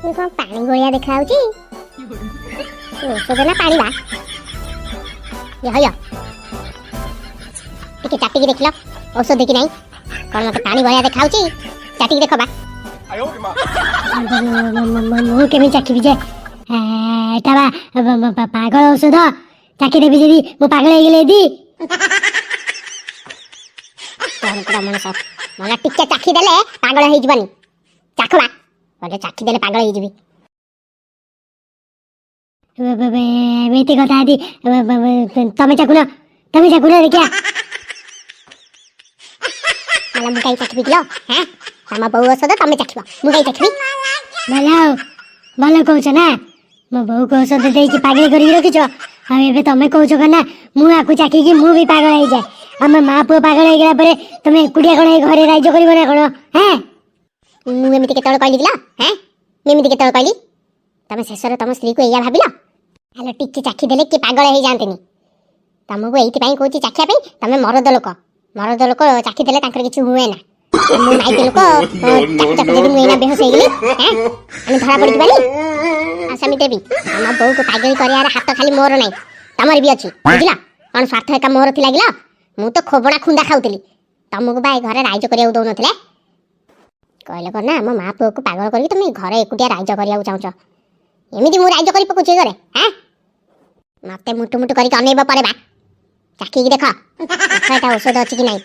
ये कौन पानी गोलिया देखा होची औषध ना पानी बा ये हयो टिके चाटी देखिलो औषध कि नहीं कौन मत पानी गोलिया देखा होची चाटी देखो बा मु केमी चाकी बिजे एटा बा पागल औषध चाकी देबी जेदी मु पागल हे गेले दी तोरा मनस मला टिके चाखी देले पागल हे जबनी चाखबा बोले चाखी देले पागल हे जबी बेटी कथा दी तमे चाकुना देखिया मला मु काई चाखबी किलो हैं तमा बहु औषध तमे चाखबा मु काई चाखबी भलो कहछ ना मो बहु को औषध दे कि पागल करी रखिछ आ एबे तमे कहछ कना मु आकु चाखी कि मु भी पागल हे जाय हम माँ पुओ पागल हो गला परे तुम कुड़िया कौन घरे राज्य कर कौन हैं मुझे केत कहली दिला हैं मुझे केत कहली तुम शेष तुम स्त्री को या भाविल हेलो टिके चाखी देले कि पागल हो जाते तुमको ये कहूँ चाखिया तुम मरद लोक चाखी देले किसी हुए ना माइक लोक चाकू चाकू देवी मुझे बेहोश हो गली हैं धरा पड़ी बानी आसामी देवी आम बो को पागल कर हाथ खाली मोर ना तुमर भी अच्छी बुझला कौन स्वार्थ एका मोर थी लगिला मु तो खोबड़ा खुंदा खाऊली तुमको भाई घरे राइज करिया दौन कहले कर ना मो माँ पुओ को पागल करके तुम घरे एकुटिया राइज करिया चाहूच एमती मु राइज कर पकुची घरे हाँ मत मुटु मुटु करके अनेब पड़े बा चाखी देख औषध अच्छी कि नहीं।